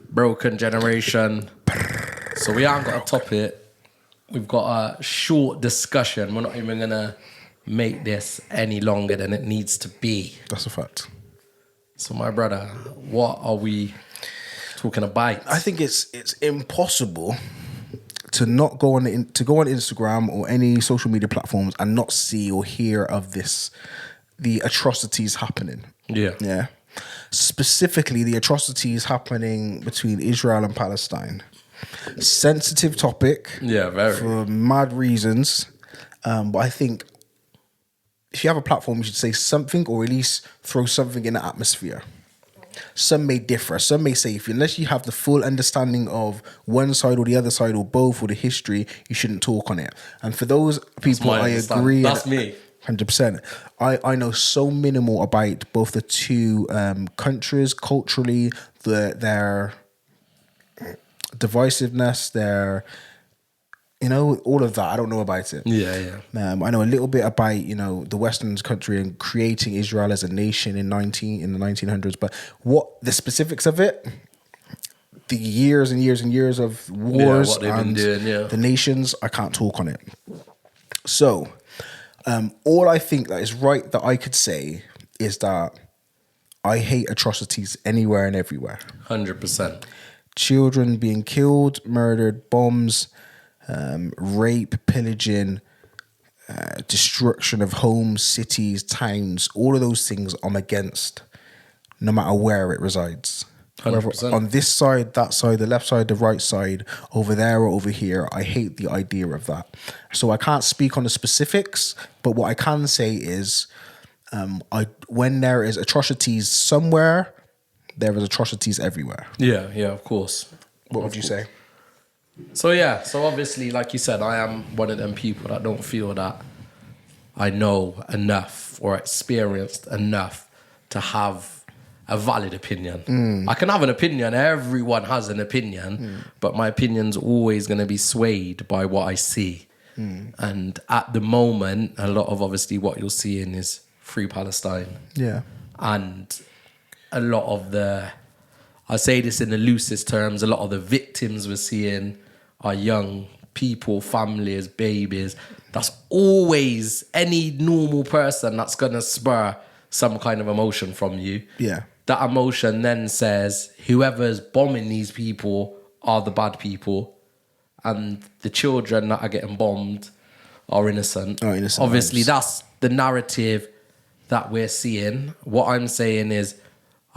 Broken generation. So we aren't got a topic. We've got a short discussion. We're not even going to make this any longer than it needs to be. That's a fact. So my brother, what are we talking about? I think it's impossible to not go on Instagram or any social media platforms and not see or hear of the atrocities happening. Yeah. Specifically, the atrocities happening between Israel and Palestine. Sensitive topic. Yeah, very. For mad reasons. But I think if you have a platform, you should say something or at least throw something in the atmosphere. Some may differ. Some may say, unless you have the full understanding of one side or the other side or both or the history, you shouldn't talk on it. And for those people, I agree. That's me. 100%. I know so minimal about both the two countries, culturally, their divisiveness, their... all of that. I don't know about it. Yeah. I know a little bit about, the Western country and creating Israel as a nation in the 1900s. But what the specifics of it, the years and years and years of wars what they've and been doing, the nations, I can't talk on it. So, all I think that is right that I could say is that I hate atrocities anywhere and everywhere. 100%. Children being killed, murdered, bombs, rape, pillaging, destruction of homes, cities, towns, all of those things I'm against, no matter where it resides. 100%. On this side, that side, the left side, the right side, over there or over here, I hate the idea of that. So I can't speak on the specifics, but what I can say is when there is atrocities somewhere, there is atrocities everywhere. Yeah, of course. What would you say? So obviously, like you said, I am one of them people that don't feel that I know enough or experienced enough to have a valid opinion. I can have an opinion, everyone has an opinion, but my opinion's always going to be swayed by what I see. And at the moment, a lot of obviously what you're seeing is Free Palestine. Yeah. And a lot of I say this in the loosest terms, a lot of the victims we're seeing are young people, families, babies. That's always any normal person that's going to spur some kind of emotion from you. Yeah. That emotion then says whoever's bombing these people are the bad people and the children that are getting bombed are innocent. Obviously, that's the narrative that we're seeing. What I'm saying is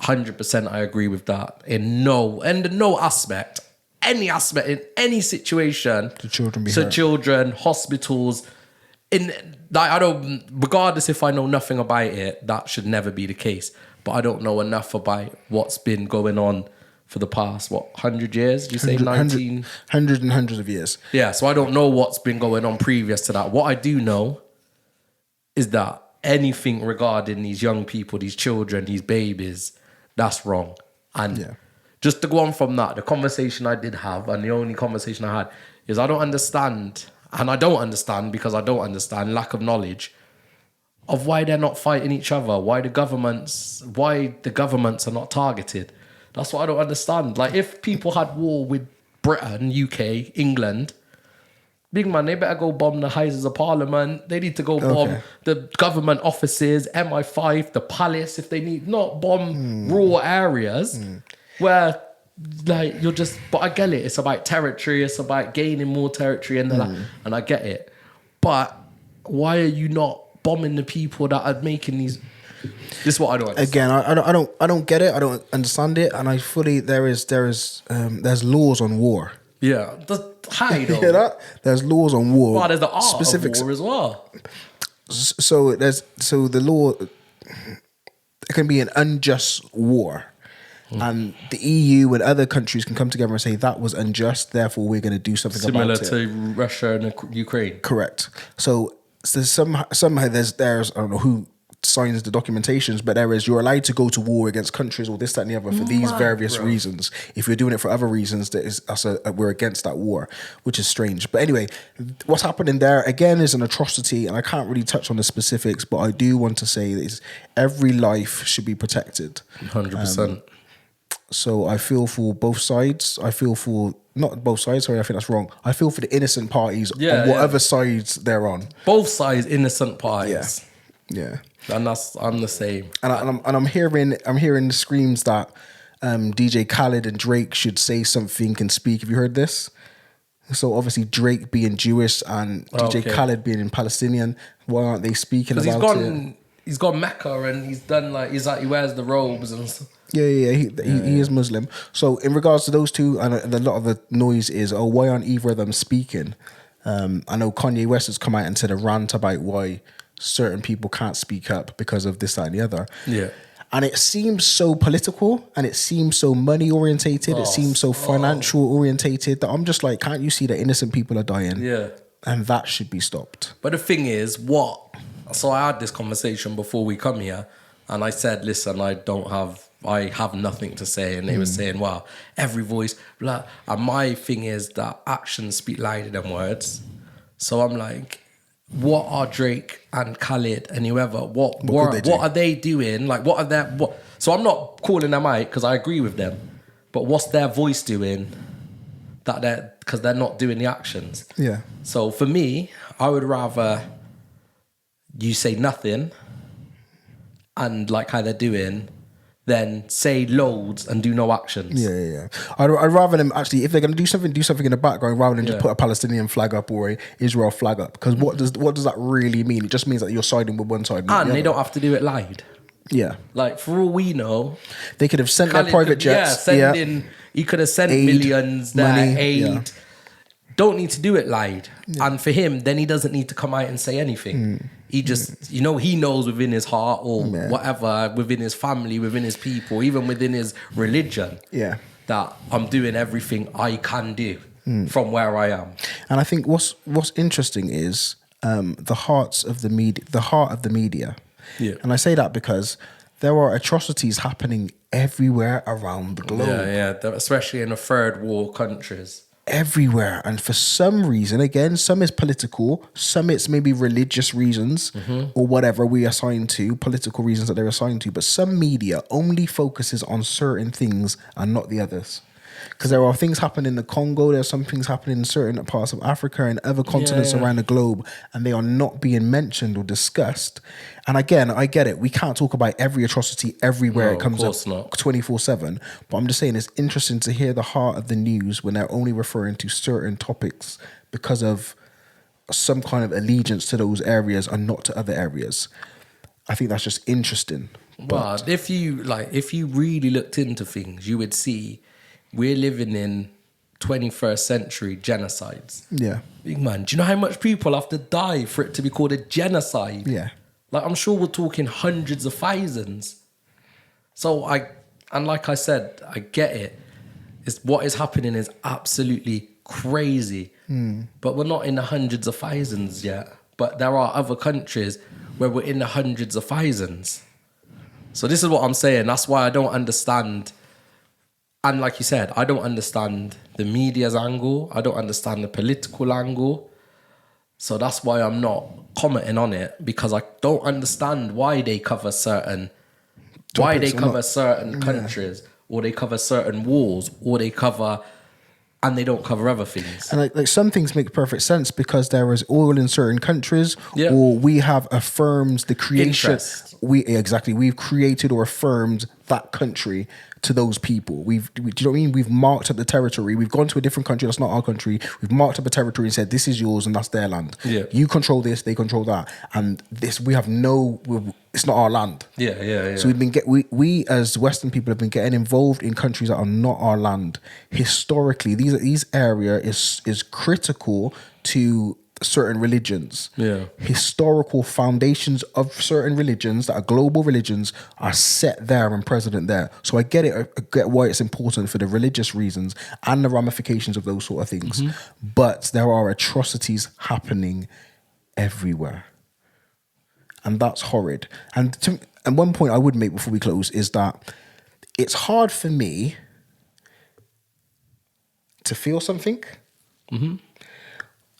100% I agree with that in no aspect, any aspect, in any situation. The children be hurt. Children, hospitals, regardless if I know nothing about it, that should never be the case. But I don't know enough about what's been going on for the past, 100 years? Do you say 19? Hundreds of years. Yeah, so I don't know what's been going on previous to that. What I do know is that anything regarding these young people, these children, these babies, that's wrong. And just to go on from that, the conversation I did have, and the only conversation I had, is I don't understand, and I don't understand because I don't understand, lack of knowledge of why they're not fighting each other, why the governments are not targeted. That's what I don't understand. Like, if people had war with Britain, UK, England, big man, they better go bomb the Houses of Parliament. They need to go bomb the government offices, MI5, the palace, if they need, not bomb rural areas where, like, you're just... But I get it. It's about territory. It's about gaining more territory and and I get it. But why are you not bombing the people that are making these... This is what I don't understand. Again, I don't get it. I don't understand it. And I fully... There's laws on war. Yeah. How though? You hear that? There's laws on war. Well, there's the art of war as well. So the law, it can be an unjust war. And the EU and other countries can come together and say that was unjust, therefore we're going to do something about it. Similar to Russia and Ukraine. Correct. So somehow there's I don't know who signs the documentations, but you're allowed to go to war against countries or this, that, and the other for these various reasons. If you're doing it for other reasons, we're against that war, which is strange. But anyway, what's happening there again is an atrocity, and I can't really touch on the specifics, but I do want to say that every life should be protected. 100%. So I feel for both sides. I feel for not both sides. Sorry, I think that's wrong. I feel for the innocent parties on whatever sides they're on. Both sides, innocent parties. Yeah. And I'm the same. And I'm hearing the screams that DJ Khaled and Drake should say something and speak. Have you heard this? So obviously Drake being Jewish and DJ Khaled being Palestinian. Why aren't they speaking about it? He's gone Mecca and he's done he wears the robes and stuff. Yeah. He is Muslim. So in regards to those two, and a lot of the noise is, why aren't either of them speaking? I know Kanye West has come out and said a rant about why certain people can't speak up because of this, that, and the other. Yeah. And it seems so political and it seems so money orientated. It seems so financial orientated that I'm just like, can't you see that innocent people are dying? Yeah. And that should be stopped. But the thing is, so I had this conversation before we come here and I said, listen, I have nothing to say. And they were saying, wow, every voice, blah. And my thing is that actions speak louder than words. So I'm like, what are Drake and Khaled and whoever, what are they doing? Like, so I'm not calling them out because I agree with them, but what's their voice doing because they're not doing the actions? Yeah. So for me, I would rather you say nothing and like how they're doing than say loads and do no actions. Yeah. I'd rather them actually, if they're going to do something in the background rather than just put a Palestinian flag up or a Israel flag up. Because what does that really mean? It just means that you're siding with one side. And they don't have to do it loud. Yeah. Like, for all we know, they could have sent their private jets. He could have sent millions, money, aid. Yeah. Don't need to do it loud. Yeah. And for him, then he doesn't need to come out and say anything. He just, he knows within his heart or whatever, within his family, within his people, even within his religion, that I'm doing everything I can do from where I am. And I think what's interesting is the heart of the media. Yeah. And I say that because there are atrocities happening everywhere around the globe. Yeah, especially in the third world countries. Everywhere. And for some reason, again, some is political, some it's maybe religious reasons or whatever we assign to, political reasons that they're assigned to, but some media only focuses on certain things and not the others. Because there are things happening in the Congo, there are some things happening in certain parts of Africa and other continents around the globe, and they are not being mentioned or discussed. And again, I get it. We can't talk about every atrocity everywhere it comes up 24/7. But I'm just saying it's interesting to hear the heart of the news when they're only referring to certain topics because of some kind of allegiance to those areas and not to other areas. I think that's just interesting. But if you really looked into things, you would see we're living in 21st century genocides. Yeah. Big man, do you know how much people have to die for it to be called a genocide? Yeah. Like, I'm sure we're talking hundreds of thousands. So like I said, I get it. What is happening is absolutely crazy. But we're not in the hundreds of thousands yet. But there are other countries where we're in the hundreds of thousands. So this is what I'm saying. That's why I don't understand. And like you said, I don't understand the media's angle. I don't understand the political angle. So that's why I'm not commenting on it, because I don't understand why they cover certain countries, or they cover certain wars, or they cover, and they don't cover other things. And like some things make perfect sense because there is oil in certain countries, or we have affirmed the creation. Interest. We've created or affirmed that country to those people. Do you know what I mean? We've marked up the territory. We've gone to a different country that's not our country. We've marked up a territory and said, this is yours and that's their land. Yeah. You control this, they control that. And this, it's not our land. Yeah. So we as Western people have been getting involved in countries that are not our land. Historically, these area is critical to certain religions. Yeah. Historical foundations of certain religions that are global religions are set there and present there. So I get it. I get why it's important for the religious reasons and the ramifications of those sort of things. But there are atrocities happening everywhere. And that's horrid. And one point I would make before we close is that it's hard for me to feel something.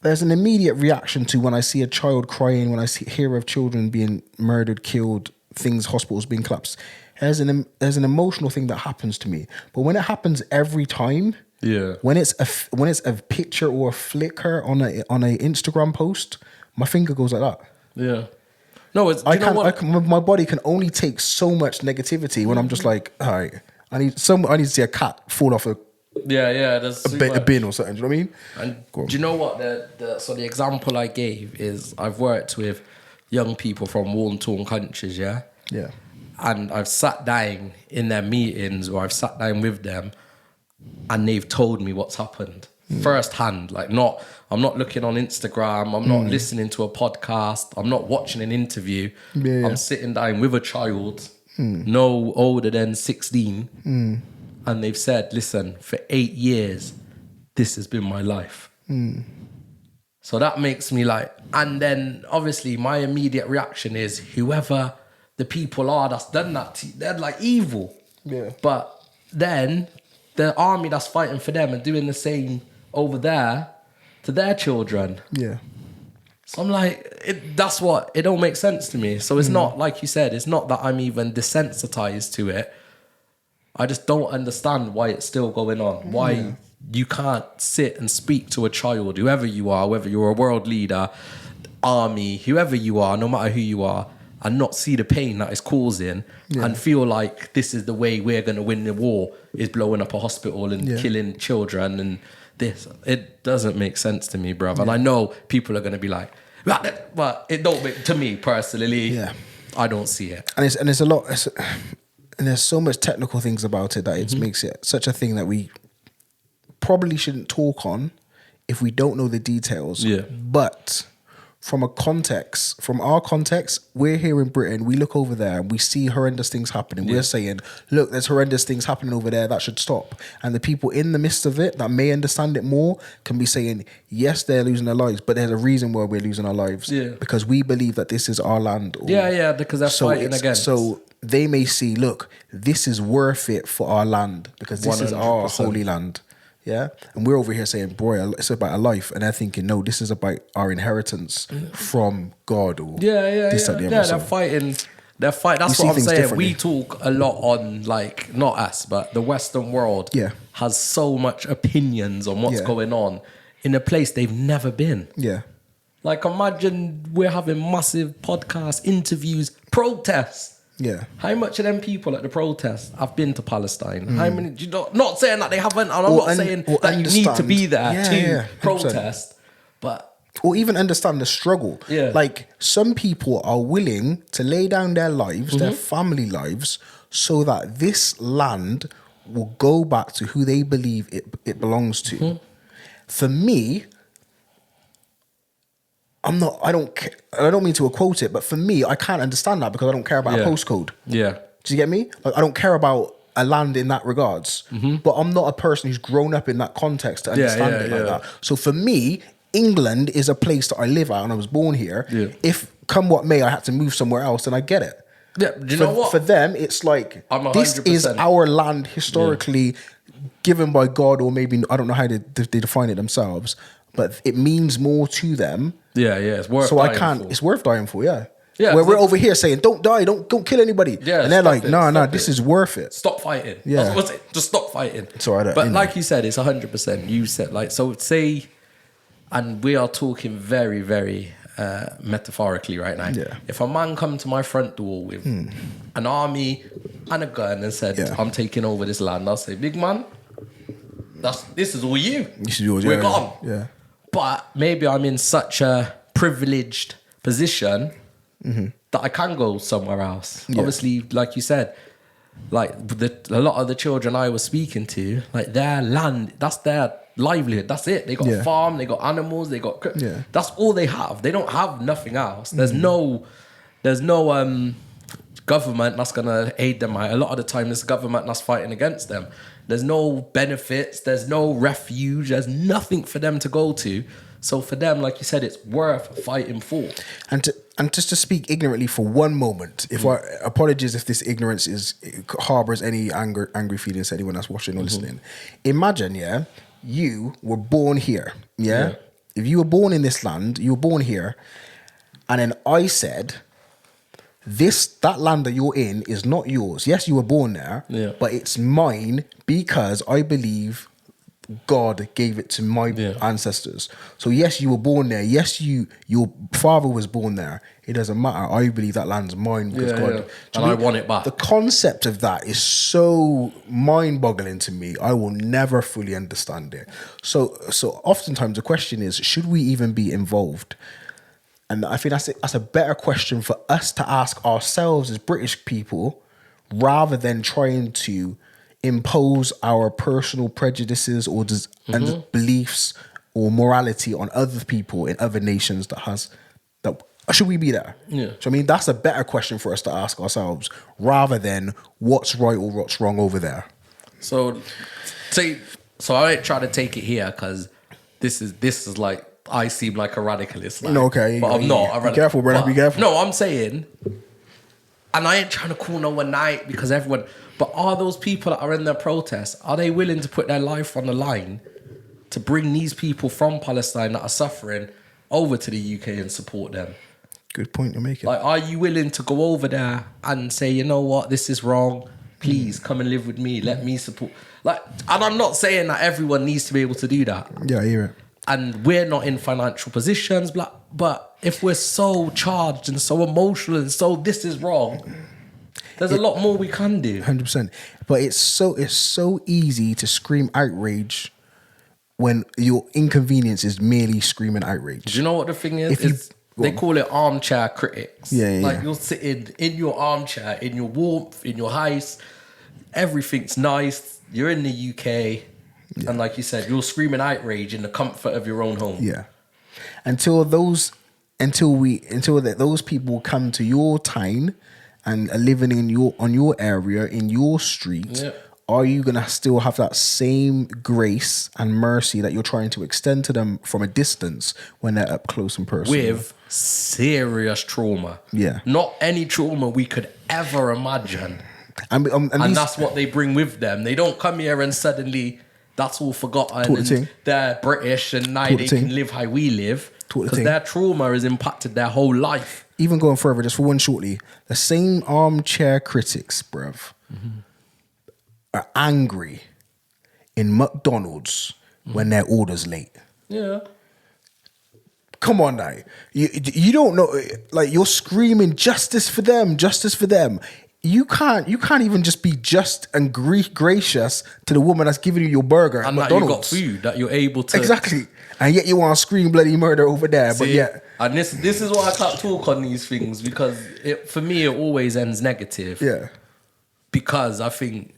There's an immediate reaction to when I see a child crying, when I hear of children being murdered, killed, hospitals being collapsed. there's an emotional thing that happens to me. But when it happens every time, yeah, when it's a picture or a flicker on a Instagram post, my finger goes like that. Yeah. No, it's my body can only take so much negativity when I'm just like, all right, I need to see a cat fall off a bin or something. Do you know what I mean? And do you know what the example I gave is I've worked with young people from war-torn countries, yeah? Yeah. And I've sat down in their meetings or I've sat down with them and they've told me what's happened firsthand. Like I'm not looking on Instagram, I'm not listening to a podcast, I'm not watching an interview. Yeah. I'm sitting down with a child no older than 16 and they've said, listen, for 8 years, this has been my life. So that makes me like, and then obviously my immediate reaction is whoever the people are that's done that, they're like evil. Yeah. But then the army that's fighting for them and doing the same over there to their children. Yeah. So I'm like, it don't make sense to me. So it's not, like you said, it's not that I'm even desensitized to it. I just don't understand why it's still going on. Why you can't sit and speak to a child, whoever you are, whether you're a world leader, army, whoever you are, no matter who you are, and not see the pain that it's causing and feel like this is the way we're going to win the war, is blowing up a hospital and killing children and this. It doesn't make sense to me, bruv. And I know people are going to be like, but it don't make, to me personally, I don't see it. And it's a lot... And there's so much technical things about it that it makes it such a thing that we probably shouldn't talk on if we don't know the details. Yeah. But from our context, we're here in Britain, we look over there and we see horrendous things happening. We're saying, look, there's horrendous things happening over there, that should stop. And the people in the midst of it that may understand it more can be saying, yes, they're losing their lives, but there's a reason why we're losing our lives. Yeah. Because we believe that this is our land. Because they're fighting against. So they may see, look, this is worth it for our land because this 100%. Is our holy land. Yeah. And we're over here saying, boy, it's about a life. And they're thinking, no, this is about our inheritance from God. Or they're fighting. That's what I'm saying. We talk a lot on, like, not us, but the Western world has so much opinions on what's going on in a place they've never been. Yeah. Like, imagine we're having massive podcasts, interviews, protests. Yeah. How much of them people at the protest have been to Palestine? How many? Not saying that they haven't, and I'm not saying that you need to be there to protest, but or even understand the struggle. Yeah. Like, some people are willing to lay down their lives, their family lives, so that this land will go back to who they believe it belongs to. For me, I don't mean to quote it, but for me, I can't understand that because I don't care about a postcode. Yeah. Do you get me? Like, I don't care about a land in that regards, but I'm not a person who's grown up in that context to understand it like that. So for me, England is a place that I live at and I was born here. Yeah. If come what may, I had to move somewhere else, then I get it. Yeah. Do you know what? For them, it's like, this is our land historically given by God, or maybe, I don't know how they define it themselves, but it means more to them. Yeah, it's worth dying for. It's worth dying for, yeah. Where we're over here saying, don't die, don't go kill anybody. Yeah, and they're like, no, this is worth it. Stop fighting. Yeah. Just stop fighting. It's all right. But like you said, it's 100%. You said, like, so say, and we are talking very, very metaphorically right now. Yeah. If a man come to my front door with an army and a gun and said, I'm taking over this land, I'll say, big man, this is all you. This is yours. We're gone. Yeah. But maybe I'm in such a privileged position that I can go somewhere else. Yeah. Obviously, like you said, like a lot of the children I was speaking to, like, their land, that's their livelihood. That's it. They got a farm, they got animals, they got... That's all they have. They don't have nothing else. There's no government that's going to aid them out. A lot of the time, there's a government that's fighting against them. There's no benefits. There's no refuge. There's nothing for them to go to. So for them, like you said, it's worth fighting for. And just to speak ignorantly for one moment, apologies if this ignorance harbors any angry feelings to anyone that's watching or listening. Imagine, you were born here, If you were born in this land, you were born here, and then I said, that land that you're in is not yours. Yes, you were born there, but it's mine because I believe God gave it to my ancestors. So yes, you were born there. Yes, your father was born there. It doesn't matter. I believe that land's mine because God. And I want it back. The concept of that is so mind-boggling to me. I will never fully understand it. So oftentimes the question is, should we even be involved? And I think that's a better question for us to ask ourselves as British people, rather than trying to impose our personal prejudices or and beliefs or morality on other people in other nations that should we be there? Yeah. So I mean, that's a better question for us to ask ourselves, rather than what's right or what's wrong over there. So I ain't trying to take it here because this is like, I seem like a radicalist. Like, No, okay. But I'm not. Be careful, brother. Be careful. No, I'm saying, and I ain't trying to call no one night because everyone, but are those people that are in their protests, are they willing to put their life on the line to bring these people from Palestine that are suffering over to the UK and support them? Good point you're making. Like, are you willing to go over there and say, you know what, this is wrong. Please come and live with me. Let me support. Like, and I'm not saying that everyone needs to be able to do that. Yeah, I hear it. And we're not in financial positions, but if we're so charged and so emotional and so this is wrong, there's a lot more we can do. 100%. But it's so easy to scream outrage when your inconvenience is merely screaming outrage. Do you know what the thing is? They call it armchair critics. Yeah. Like, you're sitting in your armchair, in your warmth, in your height, everything's nice. You're in the UK. Yeah. And like you said, you're screaming outrage in the comfort of your own home. Yeah. Until those people come to your town and are living on your area, in your street, are you gonna still have that same grace and mercy that you're trying to extend to them from a distance when they're up close and personal? With serious trauma. Yeah. Not any trauma we could ever imagine. And that's what they bring with them. They don't come here and suddenly that's all forgotten and they're British and now they can live how we live. Because their trauma has impacted their whole life. Even going further, just for one shortly, the same armchair critics, bruv, are angry in McDonald's when their order's late. Yeah. Come on now. You don't know, like, you're screaming justice for them, justice for them. You can't even just be just and gracious to the woman that's giving you your burger at McDonald's. And that you got food, that you're able to... Exactly. And yet you want to scream bloody murder over there. See, but yeah. And this is why I can't talk on these things, because for me it always ends negative. Yeah. Because I think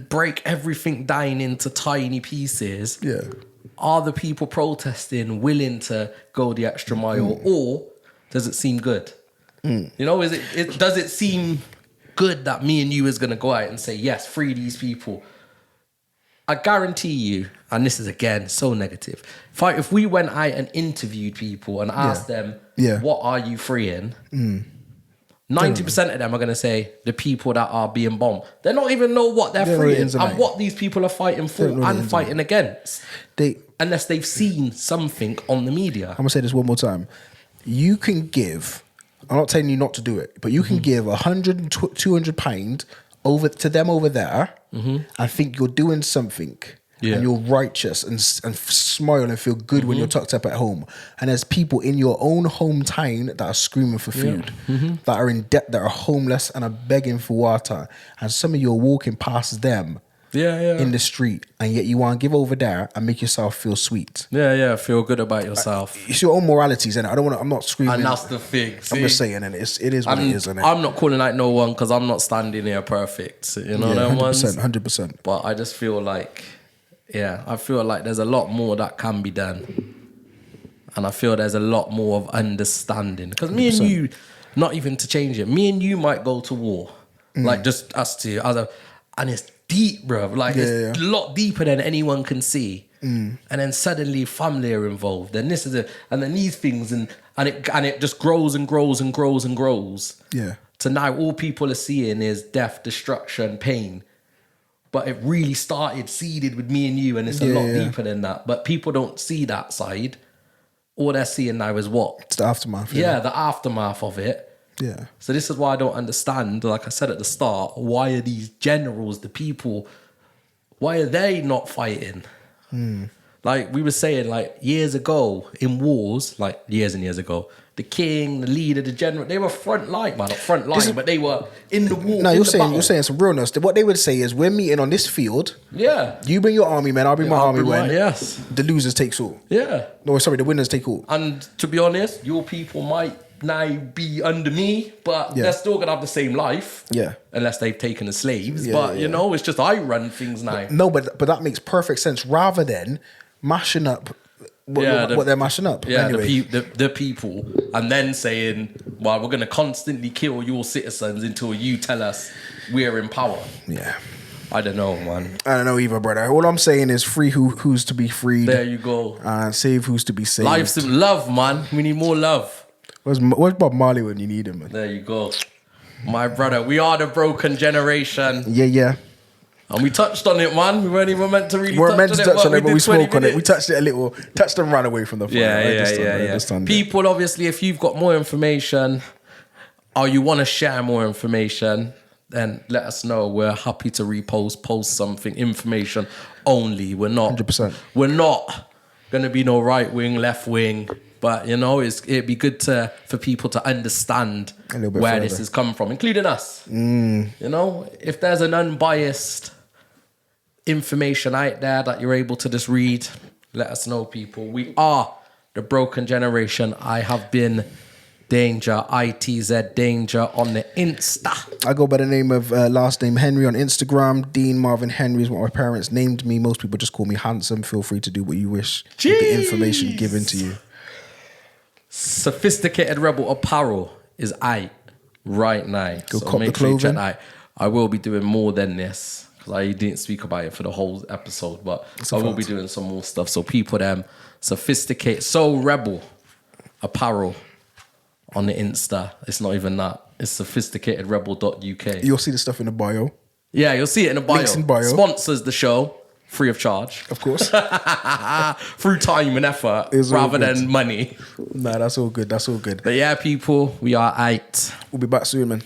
break everything down into tiny pieces. Yeah. Are the people protesting willing to go the extra mile, or does it seem good? You know, does it seem good that me and you is going to go out and say, yes, free these people? I guarantee you, and this is again so negative, if we went out and interviewed people and asked them, what are you freeing? 90% of them are going to say the people that are being bombed. They don't even know what they're freeing and what these people are fighting for and fighting against. Unless they've seen something on the media. I'm going to say this one more time. You can give, I'm not telling you not to do it, but you can give 100, 200 pounds over to them over there and think you're doing something. Yeah. And you're righteous and smile and feel good when you're tucked up at home. And there's people in your own hometown that are screaming for food, that are in debt, that are homeless and are begging for water. And some of you are walking past them in the street, and yet you want to give over there and make yourself feel sweet. Yeah, feel good about yourself. It's your own moralities, and I'm not screaming. And that's the thing. I'm just saying, and it is what it is, isn't it? I'm not calling out no one because I'm not standing here perfect. You know, them 100%. But I just feel like... I feel like there's a lot more that can be done. And I feel there's a lot more of understanding. Because me and you, not even to change it, me and you might go to war. Like, just us two. And it's deep, bro. Like, it's a lot deeper than anyone can see. And then suddenly family are involved. And this is and then these things, and it just grows and grows and grows and grows. Yeah. So now all people are seeing is death, destruction, pain. But it really started seeded with me and you, and it's a lot deeper than that. But people don't see that side. All they're seeing now is what? It's the aftermath. Yeah, the aftermath of it. Yeah. So this is why I don't understand, like I said at the start, why are these generals, the people, why are they not fighting? Like we were saying, like years ago in wars, like years and years ago, the king, the leader, the general, they were front line, well not front line, but they were in the war. No, you're saying some realness. What they would say is, we're meeting on this field. Yeah. You bring your army men, I'll bring my army men. Yes. The losers take all. Yeah. No, sorry, the winners take all. And to be honest, your people might now be under me, but they're still gonna have the same life. Yeah. Unless they've taken the slaves. But you know, it's just I run things now. No, but that makes perfect sense. Rather than mashing up what they're mashing up. Yeah, anyway. the people, and then saying, well, we're gonna constantly kill your citizens until you tell us we're in power. Yeah. I don't know, man. I don't know either, brother. All I'm saying is free who's to be freed. There you go. And save who's to be saved. Life's love, man. We need more love. Where's Bob Marley when you need him, man? There you go. My brother, we are the broken generation. Yeah. And we touched on it, man. We weren't even meant to really touch on it, but we spoke on it. We touched it a little, touched and ran away from the fire. Yeah. People, obviously, if you've got more information or you want to share more information, then let us know. We're happy to post something, information only. We're not 100%. We're not going to be no right wing, left wing. But, you know, it'd be good for people to understand where this has come from, including us. You know, if there's an unbiased information out there that you're able to just read, let us know, people. We are the broken generation. I have been Danger, ITZ Danger on the Insta. I go by the name of last name Henry on Instagram. Dean Marvin Henry is what my parents named me. Most people just call me Handsome. Feel free to do what you wish with the information given to you. Sophisticated Rebel apparel is out right now. Go so cop make the clothing. Sure you check out. I will be doing more than this because I didn't speak about it for the whole episode, but I will be doing some more stuff. So people, Sophisticated So Rebel apparel on the Insta. It's not even that. It's sophisticatedrebel.uk. You'll see the stuff in the bio. Yeah, you'll see it in the bio. Links in bio. Sponsors the show. Free of charge. Of course. Through time and effort rather than money. Nah, that's all good. That's all good. But yeah, people, we are out. We'll be back soon, man.